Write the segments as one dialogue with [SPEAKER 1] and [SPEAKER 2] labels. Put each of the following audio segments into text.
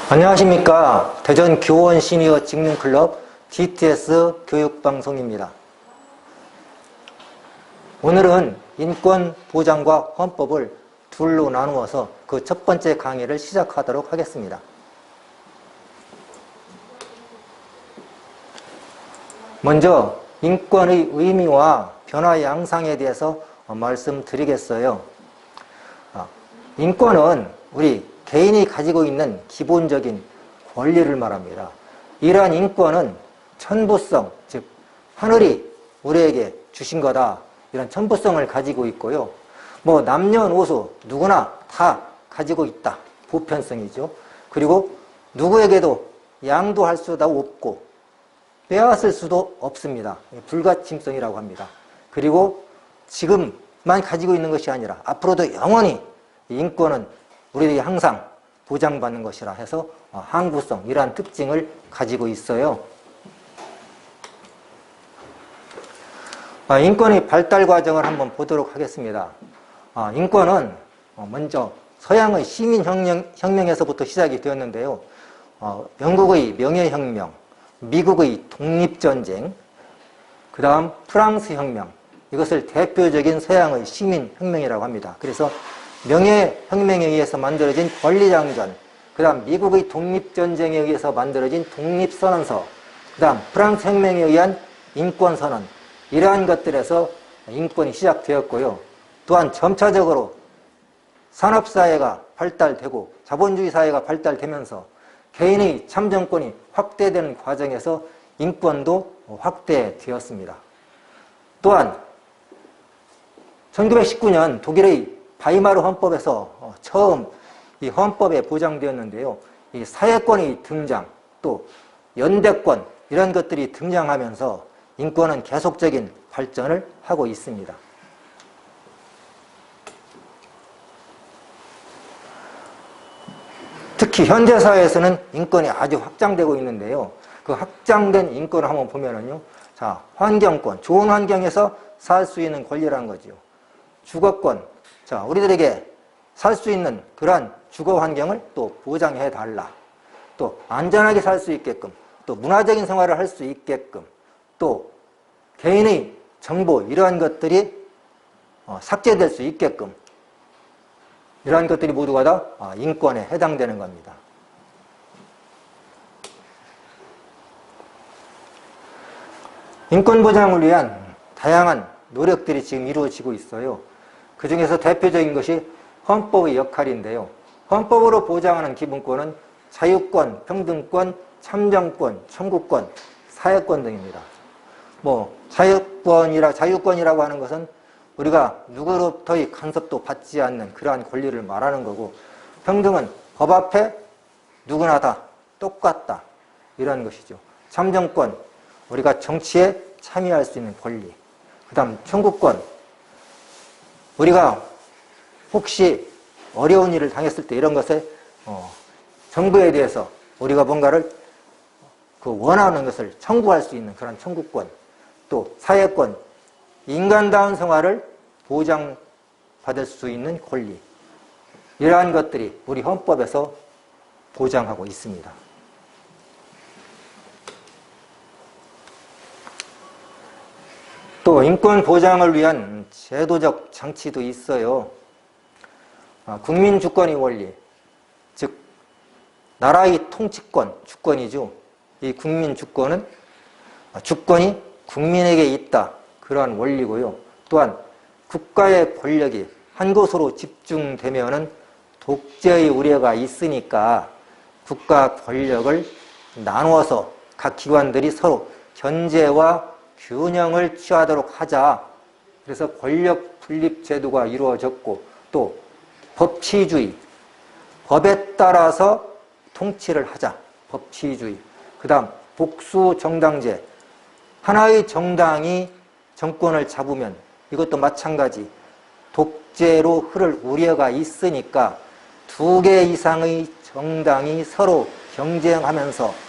[SPEAKER 1] 안녕하십니까. 대전 교원 시니어 직능클럽 DTS 교육방송입니다. 오늘은 인권 보장과 헌법을 둘로 나누어서 그 첫 번째 강의를 시작하도록 하겠습니다. 먼저 인권의 의미와 변화 양상에 대해서 말씀드리겠어요. 인권은 우리 개인이 가지고 있는 기본적인 권리를 말합니다. 이러한 인권은 천부성, 즉 하늘이 우리에게 주신 거다, 이런 천부성을 가지고 있고요. 남녀노소 누구나 다 가지고 있다, 보편성이죠. 그리고 누구에게도 양도할 수도 없고 빼앗을 수도 없습니다. 불가침성이라고 합니다. 그리고 지금만 가지고 있는 것이 아니라 앞으로도 영원히 인권은 우리들이 항상 보장받는 것이라 해서 항구성, 이러한 특징을 가지고 있어요. 인권의 발달 과정을 한번 보도록 하겠습니다. 인권은 먼저 서양의 시민혁명에서부터 시작이 되었는데요. 영국의 명예혁명, 미국의 독립전쟁, 그 다음 프랑스 혁명, 이것을 대표적인 서양의 시민혁명이라고 합니다. 그래서 명예혁명에 의해서 만들어진 권리장전, 그 다음 미국의 독립전쟁에 의해서 만들어진 독립선언서, 그 다음 프랑스 혁명에 의한 인권선언, 이러한 것들에서 인권이 시작되었고요. 또한 점차적으로 산업사회가 발달되고 자본주의 사회가 발달되면서 개인의 참정권이 확대되는 과정에서 인권도 확대되었습니다. 또한 1919년 독일의 바이마르 헌법에서 처음 이 헌법에 보장되었는데요. 이 사회권의 등장, 또 연대권, 이런 것들이 등장하면서 인권은 계속적인 발전을 하고 있습니다. 특히 현대사회에서는 인권이 아주 확장되고 있는데요. 그 확장된 인권을 한번 보면은요. 자, 환경권, 좋은 환경에서 살 수 있는 권리라는 거죠. 주거권, 자, 우리들에게 살 수 있는 그러한 주거 환경을 또 보장해 달라. 또 안전하게 살 수 있게끔, 또 문화적인 생활을 할 수 있게끔, 또 개인의 정보, 이러한 것들이 삭제될 수 있게끔, 이러한 것들이 모두가 다 인권에 해당되는 겁니다. 인권 보장을 위한 다양한 노력들이 지금 이루어지고 있어요. 그 중에서 대표적인 것이 헌법의 역할인데요. 헌법으로 보장하는 기본권은 자유권, 평등권, 참정권, 청구권, 사회권 등입니다. 자유권이라고 하는 것은 우리가 누구로부터의 간섭도 받지 않는 그러한 권리를 말하는 거고, 평등은 법 앞에 누구나 다 똑같다, 이런 것이죠. 참정권, 우리가 정치에 참여할 수 있는 권리. 그 다음 청구권, 우리가 혹시 어려운 일을 당했을 때 이런 것에 정부에 대해서 우리가 뭔가를 원하는 것을 청구할 수 있는 그런 청구권. 또 사회권, 인간다운 생활을 보장받을 수 있는 권리, 이러한 것들이 우리 헌법에서 보장하고 있습니다. 또 인권 보장을 위한 제도적 장치도 있어요. 국민 주권의 원리, 즉 나라의 통치권, 주권이죠. 이 국민 주권은 주권이 국민에게 있다, 그러한 원리고요. 또한 국가의 권력이 한 곳으로 집중되면은 독재의 우려가 있으니까 국가 권력을 나누어서 각 기관들이 서로 견제와 균형을 취하도록 하자. 그래서 권력 분립 제도가 이루어졌고, 또 법치주의, 법에 따라서 통치를 하자, 법치주의. 그 다음 복수 정당제, 하나의 정당이 정권을 잡으면 이것도 마찬가지 독재로 흐를 우려가 있으니까 2개 이상의 정당이 서로 경쟁하면서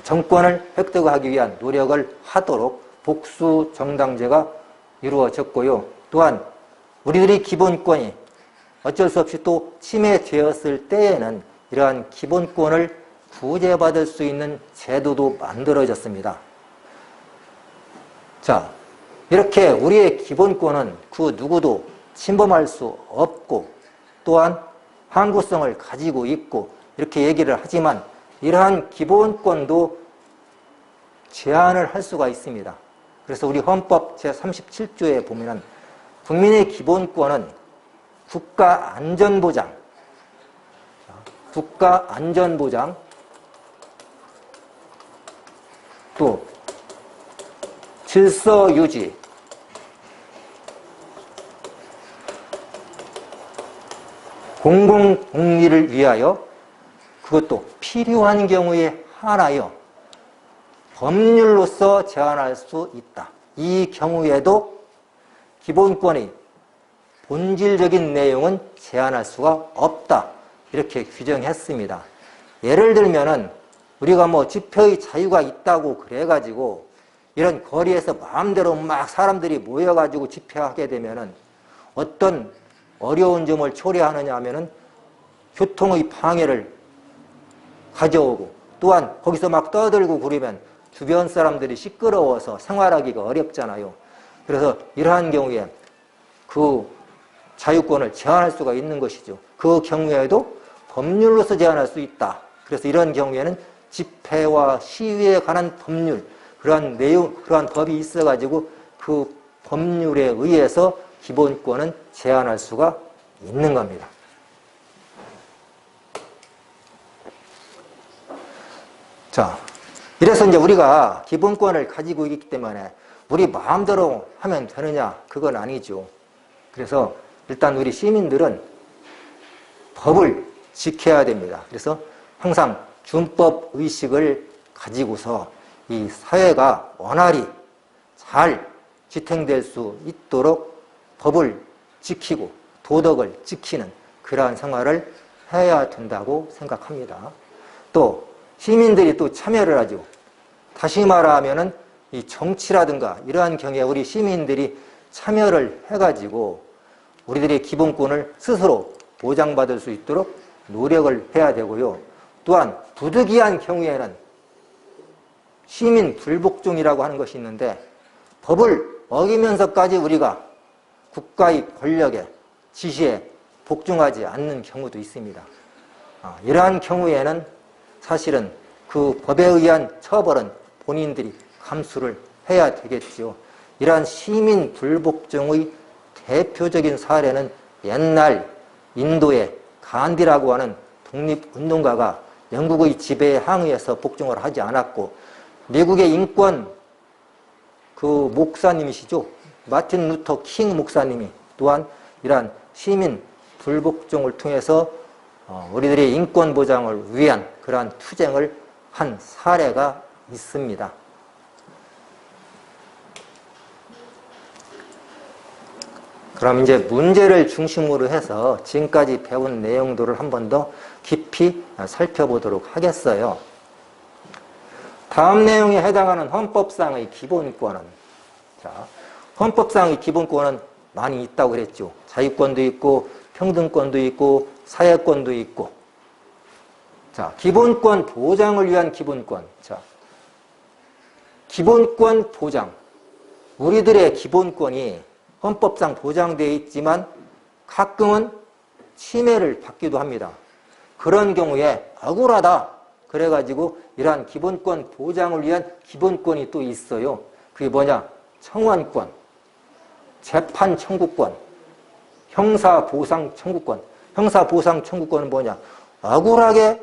[SPEAKER 1] 정권을 획득하기 위한 노력을 하도록 복수 정당제가 이루어졌고요. 또한 우리들의 기본권이 어쩔 수 없이 또 침해되었을 때에는 이러한 기본권을 구제받을 수 있는 제도도 만들어졌습니다. 자, 이렇게 우리의 기본권은 그 누구도 침범할 수 없고 또한 항구성을 가지고 있고 이렇게 얘기를 하지만 이러한 기본권도 제한을 할 수가 있습니다. 그래서 우리 헌법 제37조에 보면은 국민의 기본권은 국가안전보장, 또 질서유지, 공공복리를 위하여 그것도 필요한 경우에 한하여 법률로서 제한할 수 있다. 이 경우에도 기본권의 본질적인 내용은 제한할 수가 없다. 이렇게 규정했습니다. 예를 들면은 우리가 뭐 집회의 자유가 있다고 그래가지고 이런 거리에서 마음대로 막 사람들이 모여가지고 집회하게 되면은 어떤 어려운 점을 초래하느냐 하면은 교통의 방해를 가져오고 또한 거기서 막 떠들고 그러면 주변 사람들이 시끄러워서 생활하기가 어렵잖아요. 그래서 이러한 경우에 그 자유권을 제한할 수가 있는 것이죠. 그 경우에도 법률로서 제한할 수 있다. 그래서 이런 경우에는 집회와 시위에 관한 법률, 그러한 내용, 그러한 법이 있어가지고 그 법률에 의해서 기본권은 제한할 수가 있는 겁니다. 자, 이래서 이제 우리가 기본권을 가지고 있기 때문에 우리 마음대로 하면 되느냐? 그건 아니죠. 그래서 일단 우리 시민들은 법을 지켜야 됩니다. 그래서 항상 준법 의식을 가지고서 이 사회가 원활히 잘 지탱될 수 있도록 법을 지키고 도덕을 지키는 그러한 생활을 해야 된다고 생각합니다. 또 시민들이 또 참여를 하죠. 다시 말하면은 이 정치라든가 이러한 경우에 우리 시민들이 참여를 해가지고 우리들의 기본권을 스스로 보장받을 수 있도록 노력을 해야 되고요. 또한 부득이한 경우에는 시민 불복종이라고 하는 것이 있는데 법을 어기면서까지 우리가 국가의 권력에 지시에 복종하지 않는 경우도 있습니다. 이러한 경우에는 사실은 그 법에 의한 처벌은 본인들이 감수를 해야 되겠죠. 이러한 시민 불복종의 대표적인 사례는 옛날 인도의 간디라고 하는 독립운동가가 영국의 지배에 항의해서 복종을 하지 않았고 미국의 인권 그 목사님이시죠. 마틴 루터 킹 목사님이 또한 이러한 시민 불복종을 통해서 우리들의 인권 보장을 위한 그러한 투쟁을 한 사례가 있습니다. 그럼 이제 문제를 중심으로 해서 지금까지 배운 내용들을 한 번 더 깊이 살펴보도록 하겠어요. 다음 내용에 해당하는 헌법상의 기본권은, 자, 헌법상의 기본권은 많이 있다고 그랬죠. 자유권도 있고 평등권도 있고 사회권도 있고. 자, 기본권 보장을 위한 기본권. 자, 기본권 보장. 우리들의 기본권이 헌법상 보장되어 있지만 가끔은 침해를 받기도 합니다. 그런 경우에 억울하다. 그래가지고 이러한 기본권 보장을 위한 기본권이 또 있어요. 그게 뭐냐? 청원권, 재판 청구권, 형사보상 청구권. 형사보상 청구권은 뭐냐? 억울하게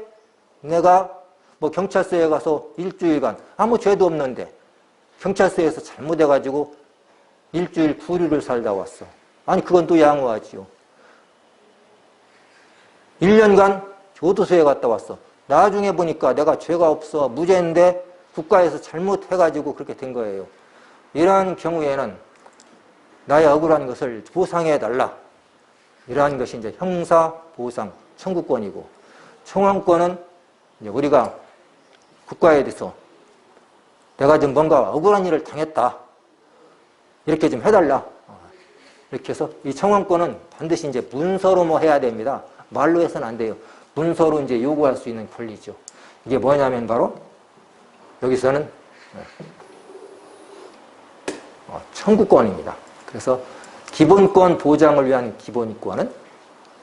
[SPEAKER 1] 내가 뭐 경찰서에 가서 일주일간 아무 죄도 없는데 경찰서에서 잘못해가지고 일주일 부류를 살다 왔어. 아니 그건 또 양호하지요. 1년간 교도소에 갔다 왔어. 나중에 보니까 내가 죄가 없어 무죄인데 국가에서 잘못해가지고 그렇게 된 거예요. 이러한 경우에는 나의 억울한 것을 보상해달라. 이러한 것이 이제 형사보상 청구권이고, 청원권은 이제 우리가 국가에 대해서 내가 좀 뭔가 억울한 일을 당했다. 이렇게 좀 해달라. 이렇게 해서 이 청원권은 반드시 이제 문서로 뭐 해야 됩니다. 말로 해서는 안 돼요. 문서로 이제 요구할 수 있는 권리죠. 이게 뭐냐면 바로 여기서는 청구권입니다. 그래서 기본권 보장을 위한 기본권은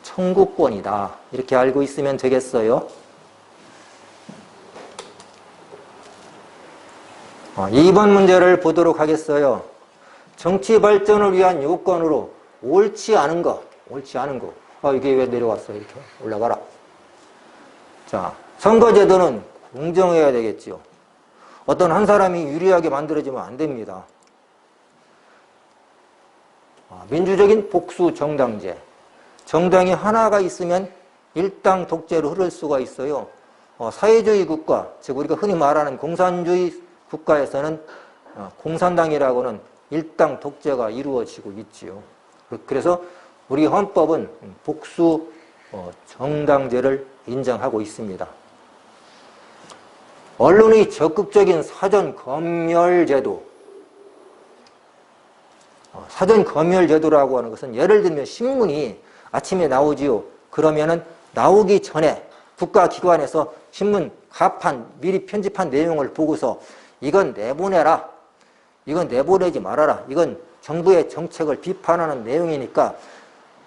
[SPEAKER 1] 청구권이다. 이렇게 알고 있으면 되겠어요. 2번 문제를 보도록 하겠어요. 정치 발전을 위한 요건으로 옳지 않은 거. 이게 왜 내려왔어? 이렇게 올라가라. 자, 선거제도는 공정해야 되겠지요. 어떤 한 사람이 유리하게 만들어지면 안 됩니다. 민주적인 복수 정당제. 정당이 하나가 있으면 일당 독재로 흐를 수가 있어요. 사회주의 국가, 즉 우리가 흔히 말하는 공산주의 국가에서는 공산당이라고는 일당 독재가 이루어지고 있지요. 그래서 우리 헌법은 복수 정당제를 인정하고 있습니다. 언론의 적극적인 사전 검열 제도. 사전 검열 제도라고 하는 것은 예를 들면 신문이 아침에 나오지요. 그러면은 나오기 전에 국가기관에서 신문 가판 미리 편집한 내용을 보고서 이건 내보내라. 이건 내보내지 말아라. 이건 정부의 정책을 비판하는 내용이니까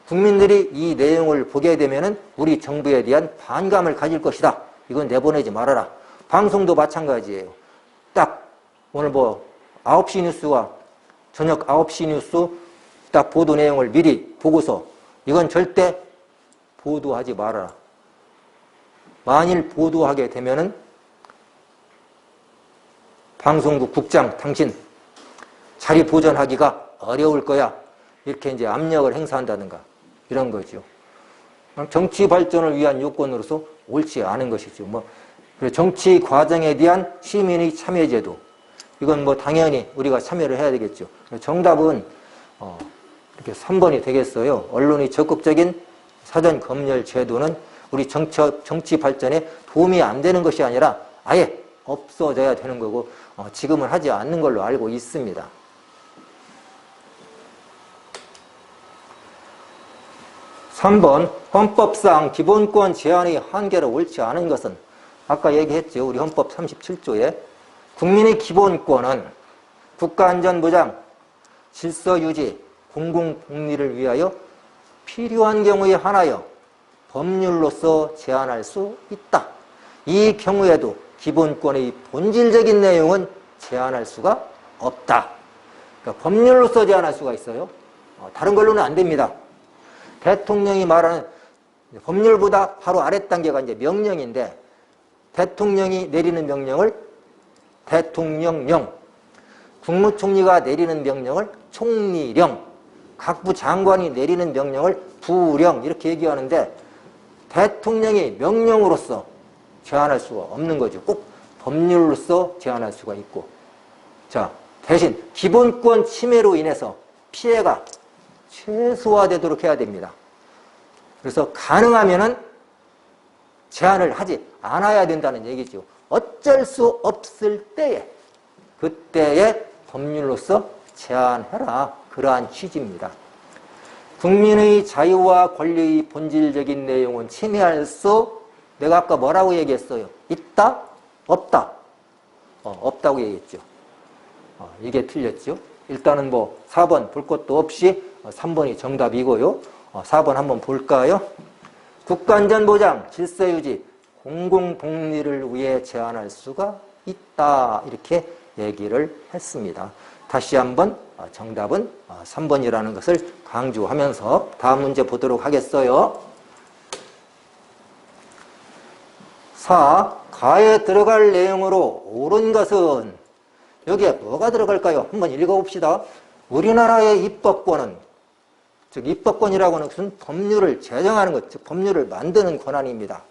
[SPEAKER 1] 국민들이 이 내용을 보게 되면은 우리 정부에 대한 반감을 가질 것이다. 이건 내보내지 말아라. 방송도 마찬가지예요. 딱 오늘 9시 뉴스와 저녁 9시 뉴스 딱 보도 내용을 미리 보고서 이건 절대 보도하지 말아라. 만일 보도하게 되면은 방송국 국장 당신 자리 보존하기가 어려울 거야. 이렇게 이제 압력을 행사한다든가 이런 거죠. 정치 발전을 위한 요건으로서 옳지 않은 것이죠. 정치 과정에 대한 시민의 참여제도. 이건 당연히 우리가 참여를 해야 되겠죠. 정답은 이렇게 3번이 되겠어요. 언론의 적극적인 사전 검열 제도는 우리 정치 발전에 도움이 안 되는 것이 아니라 아예 없어져야 되는 거고 지금은 하지 않는 걸로 알고 있습니다. 3번 헌법상 기본권 제한의 한계로 옳지 않은 것은 아까 얘기했죠. 우리 헌법 37조에 국민의 기본권은 국가안전보장, 질서유지, 공공복리를 위하여 필요한 경우에 한하여 법률로서 제한할 수 있다. 이 경우에도 기본권의 본질적인 내용은 제한할 수가 없다. 그러니까 법률로서 제한할 수가 있어요. 다른 걸로는 안 됩니다. 대통령이 말하는 법률보다 바로 아래 단계가 이제 명령인데 대통령이 내리는 명령을 대통령령, 국무총리가 내리는 명령을 총리령, 각부 장관이 내리는 명령을 부령 이렇게 얘기하는데 대통령이 명령으로서 제한할 수가 없는 거죠. 꼭 법률로서 제한할 수가 있고. 자, 대신 기본권 침해로 인해서 피해가 최소화되도록 해야 됩니다. 그래서 가능하면은 제한을 하지 않아야 된다는 얘기죠. 어쩔 수 없을 때에 그때에 법률로서 제한해라. 그러한 취지입니다. 국민의 자유와 권리의 본질적인 내용은 침해할 수 내가 아까 뭐라고 얘기했어요? 있다? 없다? 없다고 얘기했죠. 이게 틀렸죠. 일단은 4번 볼 것도 없이 3번이 정답이고요. 4번 한번 볼까요? 국가안전보장, 질서유지, 공공복리를 위해 제한할 수가 있다. 이렇게 얘기를 했습니다. 다시 한번 정답은 3번이라는 것을 강조하면서 다음 문제 보도록 하겠어요. 4. 가에 들어갈 내용으로 옳은 것은 여기에 뭐가 들어갈까요? 한번 읽어봅시다. 우리나라의 입법권은 즉 입법권이라고 하는 것은 법률을 제정하는 것, 즉 법률을 만드는 권한입니다.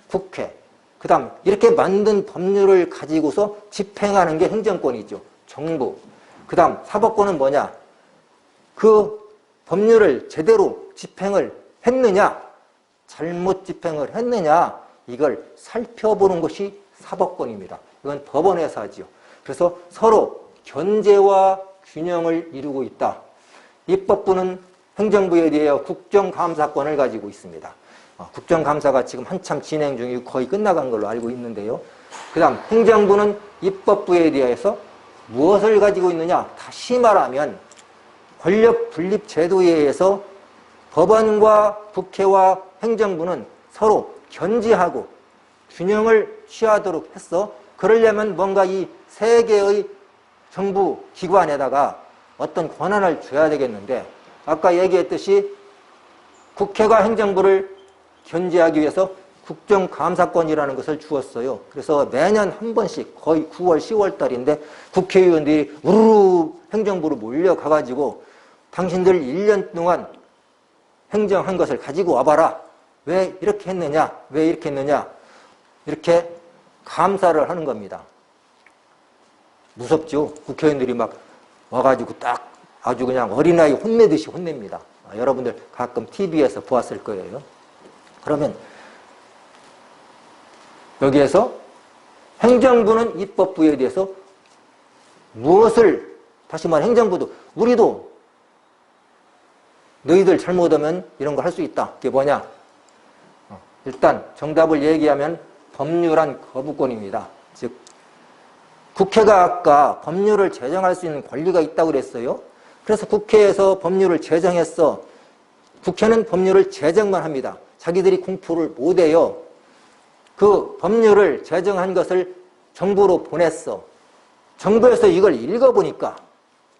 [SPEAKER 1] 국회. 그 다음 이렇게 만든 법률을 가지고서 집행하는 게 행정권이죠. 정부. 그 다음 사법권은 뭐냐? 그 법률을 제대로 집행을 했느냐? 잘못 집행을 했느냐? 이걸 살펴보는 것이 사법권입니다. 이건 법원에서 하지요. 그래서 서로 견제와 균형을 이루고 있다. 입법부는 행정부에 대해 국정감사권을 가지고 있습니다. 국정감사가 지금 한참 진행 중이고 거의 끝나간 걸로 알고 있는데요. 그 다음 행정부는 입법부에 대해서 무엇을 가지고 있느냐? 다시 말하면 권력 분립 제도에 의해서 법원과 국회와 행정부는 서로 견지하고 균형을 취하도록 했어. 그러려면 뭔가 이 세 개의 정부 기관에다가 어떤 권한을 줘야 되겠는데, 아까 얘기했듯이 국회가 행정부를 견제하기 위해서 국정감사권이라는 것을 주었어요. 그래서 매년 한 번씩 거의 9월, 10월 달인데 국회의원들이 우르르 행정부로 몰려가가지고 당신들 1년 동안 행정한 것을 가지고 와봐라. 왜 이렇게 했느냐? 왜 이렇게 했느냐? 이렇게 감사를 하는 겁니다. 무섭죠? 국회의원들이 막 와가지고 딱 아주 그냥 어린아이 혼내듯이 혼냅니다. 여러분들 가끔 TV에서 보았을 거예요. 그러면 여기에서 행정부는 입법부에 대해서 무엇을, 다시 말해 행정부도 우리도 너희들 잘못하면 이런 거 할 수 있다. 그게 뭐냐? 일단 정답을 얘기하면 법률안 거부권입니다. 즉 국회가 아까 법률을 제정할 수 있는 권리가 있다고 그랬어요. 그래서 국회에서 법률을 제정했어. 국회는 법률을 제정만 합니다. 자기들이 공포를 못해요. 그 법률을 제정한 것을 정부로 보냈어. 정부에서 이걸 읽어보니까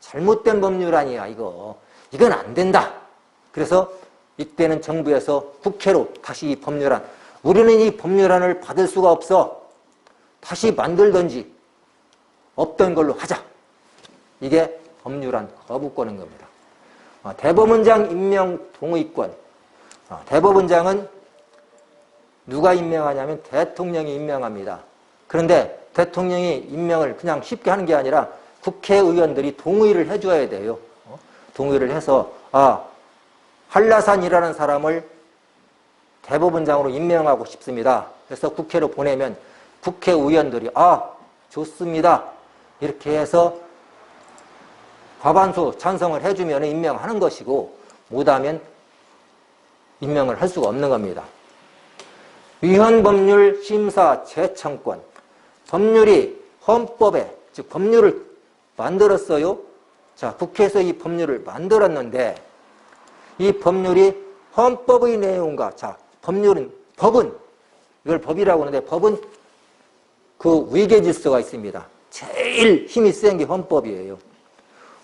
[SPEAKER 1] 잘못된 법률안이야 이거. 이건 안 된다. 그래서 이때는 정부에서 국회로 다시 이 법률안, 우리는 이 법률안을 받을 수가 없어. 다시 만들든지 없던 걸로 하자. 이게 법률안 거부권인 겁니다. 대법원장 임명 동의권. 대법원장은 누가 임명하냐면 대통령이 임명합니다. 그런데 대통령이 임명을 그냥 쉽게 하는 게 아니라 국회의원들이 동의를 해줘야 돼요. 동의를 해서 한라산이라는 사람을 대법원장으로 임명하고 싶습니다. 그래서 국회로 보내면 국회의원들이 좋습니다. 이렇게 해서 과반수 찬성을 해주면 임명하는 것이고 못하면 임명을 할 수가 없는 겁니다. 위헌법률 심사 제청권. 법률이 헌법에, 즉 법률을 만들었어요. 자, 국회에서 이 법률을 만들었는데 이 법률이 헌법의 내용과, 자, 법은 이걸 법이라고 하는데 법은 그 위계 질서가 있습니다. 제일 힘이 센 게 헌법이에요.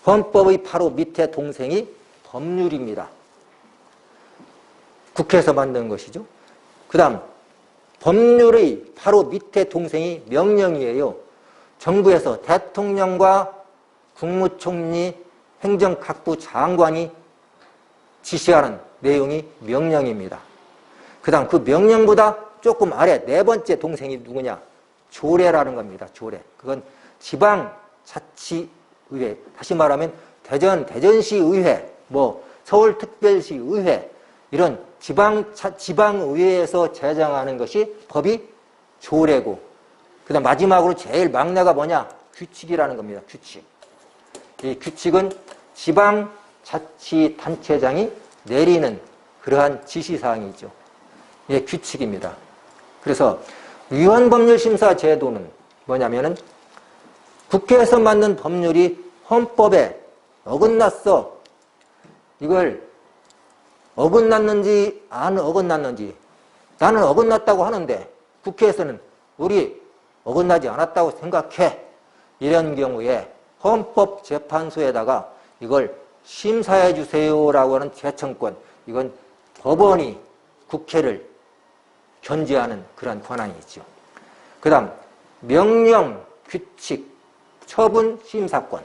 [SPEAKER 1] 헌법의 바로 밑에 동생이 법률입니다. 국회에서 만든 것이죠. 그 다음 법률의 바로 밑에 동생이 명령이에요. 정부에서 대통령과 국무총리, 행정각부 장관이 지시하는 내용이 명령입니다. 그 다음 그 명령보다 조금 아래 네 번째 동생이 누구냐? 조례라는 겁니다. 조례. 그건 지방자치의회, 다시 말하면 대전시의회, 서울특별시의회, 이런 지방의회에서 제정하는 것이 법이 조례고, 그 다음 마지막으로 제일 막내가 뭐냐? 규칙이라는 겁니다. 규칙. 이 규칙은 지방자치단체장이 내리는 그러한 지시사항이죠. 이게 규칙입니다. 그래서 위헌법률심사 제도는 뭐냐면은 국회에서 만든 법률이 헌법에 어긋났어. 이걸 어긋났는지 안 어긋났는지, 나는 어긋났다고 하는데 국회에서는 우리 어긋나지 않았다고 생각해. 이런 경우에 헌법재판소에다가 이걸 심사해 주세요라고 하는 제청권, 이건 법원이 국회를 견제하는 그런 권한이 있죠. 그 다음 명령, 규칙, 처분, 심사권.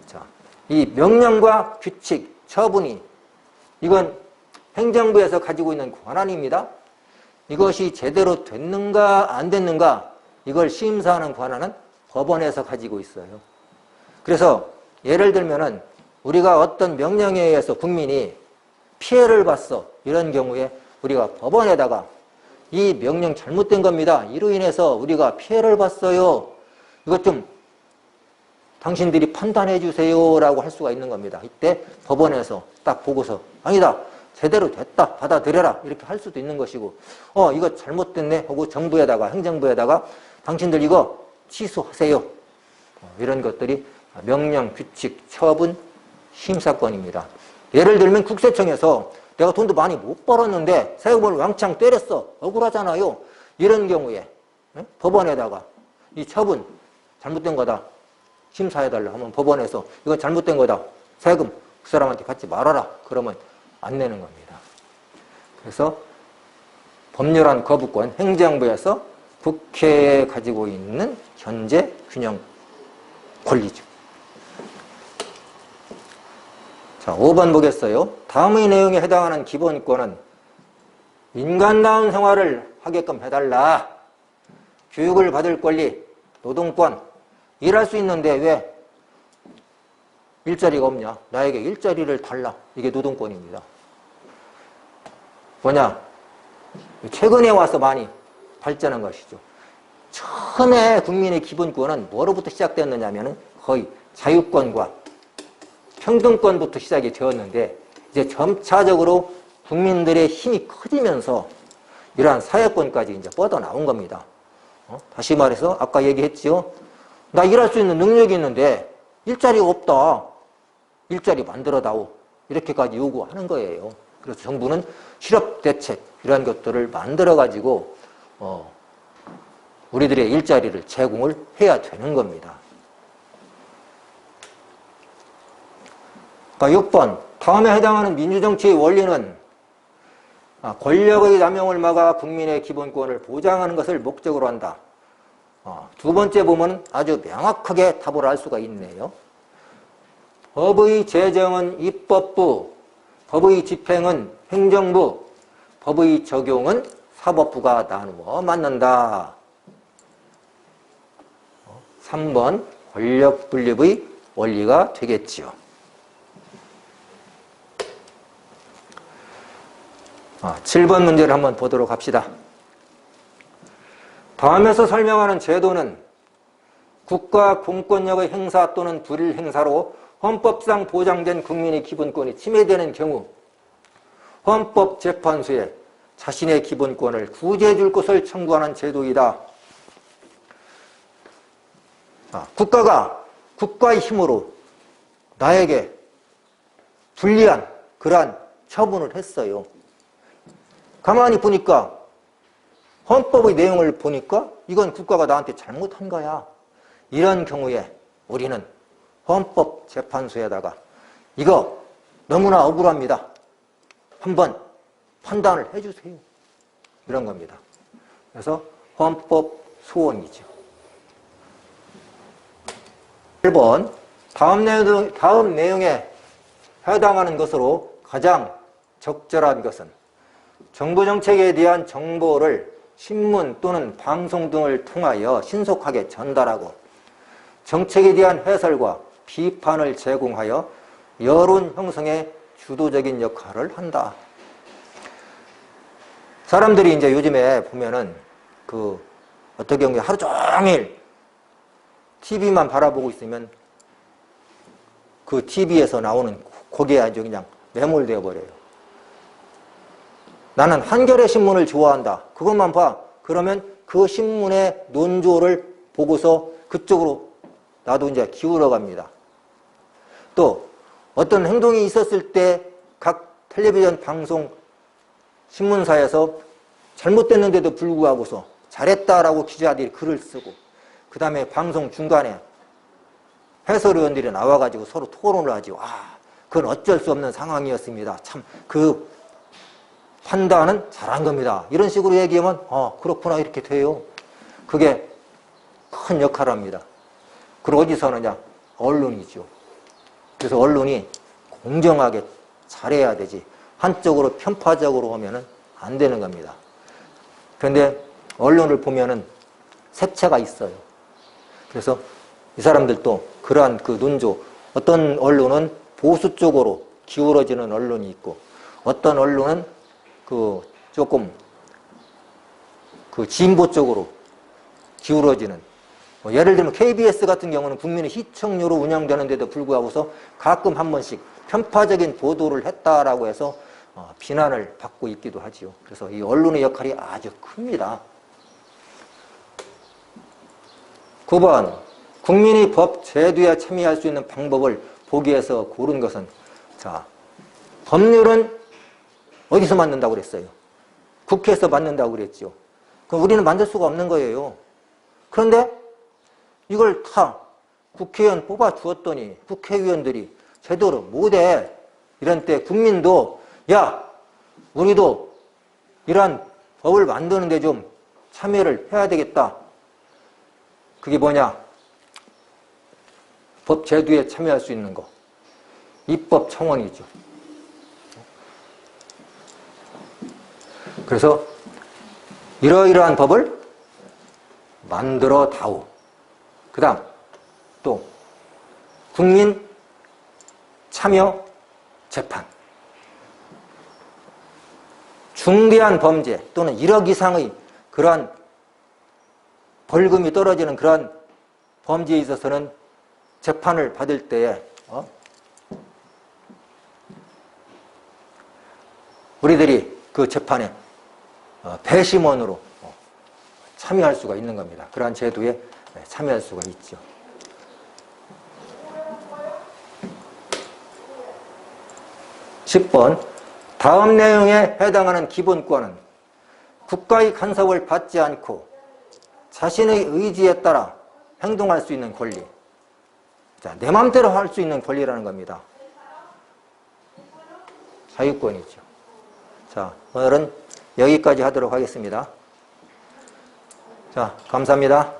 [SPEAKER 1] 자, 이 명령과 규칙, 처분이, 이건 행정부에서 가지고 있는 권한입니다. 이것이 제대로 됐는가 안 됐는가, 이걸 심사하는 권한은 법원에서 가지고 있어요. 그래서 예를 들면은 우리가 어떤 명령에 의해서 국민이 피해를 봤어. 이런 경우에 우리가 법원에다가 이 명령 잘못된 겁니다. 이로 인해서 우리가 피해를 봤어요. 이것 좀 당신들이 판단해 주세요 라고 할 수가 있는 겁니다. 이때 법원에서 딱 보고서 아니다. 제대로 됐다, 받아들여라, 이렇게 할 수도 있는 것이고, 이거 잘못됐네 하고 정부에다가, 행정부에다가 당신들 이거 취소하세요. 이런 것들이 명령, 규칙, 처분, 심사권입니다. 예를 들면 국세청에서 내가 돈도 많이 못 벌었는데 세금을 왕창 때렸어. 억울하잖아요. 이런 경우에 법원에다가 이 처분 잘못된 거다. 심사해달라 하면 법원에서 이건 잘못된 거다. 세금 그 사람한테 받지 말아라. 그러면 안 내는 겁니다. 그래서 법률안 거부권, 행정부에서 국회에 가지고 있는 견제 균형 권리죠. 자, 5번 보겠어요. 다음의 내용에 해당하는 기본권은 인간다운 생활을 하게끔 해달라. 교육을 받을 권리, 노동권, 일할 수 있는데 왜 일자리가 없냐? 나에게 일자리를 달라. 이게 노동권입니다. 뭐냐? 최근에 와서 많이 발전한 것이죠. 처음에 국민의 기본권은 뭐로부터 시작됐느냐면 거의 자유권과 평등권부터 시작이 되었는데 이제 점차적으로 국민들의 힘이 커지면서 이러한 사회권까지 이제 뻗어나온 겁니다. 다시 말해서 아까 얘기했지요. 나 일할 수 있는 능력이 있는데 일자리가 없다. 일자리 만들어다오. 이렇게까지 요구하는 거예요. 그래서 정부는 실업대책 이런 것들을 만들어가지고 우리들의 일자리를 제공을 해야 되는 겁니다. 6번 다음에 해당하는 민주정치의 원리는 권력의 남용을 막아 국민의 기본권을 보장하는 것을 목적으로 한다. 두 번째 보면 아주 명확하게 답을 알 수가 있네요. 법의 제정은 입법부, 법의 집행은 행정부, 법의 적용은 사법부가 나누어 맡는다. 3번 권력 분립의 원리가 되겠지요. 7번 문제를 한번 보도록 합시다. 다음에서 설명하는 제도는 국가 공권력의 행사 또는 불일 행사로 헌법상 보장된 국민의 기본권이 침해되는 경우 헌법재판소에 자신의 기본권을 구제해 줄 것을 청구하는 제도이다. 국가가 국가의 힘으로 나에게 불리한 그러한 처분을 했어요. 가만히 보니까 헌법의 내용을 보니까 이건 국가가 나한테 잘못한 거야. 이런 경우에 우리는 헌법재판소에다가 이거 너무나 억울합니다. 한번 판단을 해주세요. 이런 겁니다. 그래서 헌법소원이죠. 1번 다음 내용에 해당하는 것으로 가장 적절한 것은 정부 정책에 대한 정보를 신문 또는 방송 등을 통하여 신속하게 전달하고 정책에 대한 해설과 비판을 제공하여 여론 형성에 주도적인 역할을 한다. 사람들이 이제 요즘에 보면은 어떤 경우에 하루 종일 TV만 바라보고 있으면 그 TV에서 나오는 거기에 아주 그냥 매몰되어 버려요. 나는 한겨레 신문을 좋아한다. 그것만 봐. 그러면 그 신문의 논조를 보고서 그쪽으로 나도 이제 기울어 갑니다. 또 어떤 행동이 있었을 때 각 텔레비전 방송 신문사에서 잘못됐는데도 불구하고서 잘했다라고 기자들이 글을 쓰고 그 다음에 방송 중간에 해설위원들이 나와가지고 서로 토론을 하죠. 그건 어쩔 수 없는 상황이었습니다. 참 그 판단은 잘한 겁니다. 이런 식으로 얘기하면 그렇구나 이렇게 돼요. 그게 큰 역할을 합니다. 그리고 어디서 하느냐? 언론이죠. 그래서 언론이 공정하게 잘해야 되지 한쪽으로 편파적으로 하면은 안 되는 겁니다. 그런데 언론을 보면은 색채가 있어요. 그래서 이 사람들도 그러한 그 논조, 어떤 언론은 보수 쪽으로 기울어지는 언론이 있고 어떤 언론은 조금 진보 쪽으로 기울어지는 예를 들면 KBS 같은 경우는 국민의 시청료로 운영되는데도 불구하고서 가끔 한 번씩 편파적인 보도를 했다라고 해서 비난을 받고 있기도 하지요. 그래서 이 언론의 역할이 아주 큽니다. 9번, 국민이 법 제도에 참여할 수 있는 방법을 보기에서 고른 것은, 자, 법률은 어디서 만든다고 그랬어요? 국회에서 만든다고 그랬죠. 그럼 우리는 만들 수가 없는 거예요. 그런데 이걸 다 국회의원 뽑아 주었더니 국회의원들이 제대로 못해. 이런 때 국민도, 야, 우리도 이러한 법을 만드는데 좀 참여를 해야 되겠다. 그게 뭐냐? 법 제도에 참여할 수 있는 거. 입법청원이죠. 그래서 이러이러한 법을 만들어 다오. 그 다음 또 국민 참여 재판. 중대한 범죄 또는 1억 이상의 그러한 벌금이 떨어지는 그러한 범죄에 있어서는 재판을 받을 때에 우리들이 그 재판에 배심원으로 참여할 수가 있는 겁니다. 그러한 제도에 참여할 수가 있죠. 10번, 다음 내용에 해당하는 기본권은 국가의 간섭을 받지 않고 자신의 의지에 따라 행동할 수 있는 권리. 자, 내 마음대로 할 수 있는 권리라는 겁니다. 자유권이죠. 자, 오늘은 여기까지 하도록 하겠습니다. 자, 감사합니다.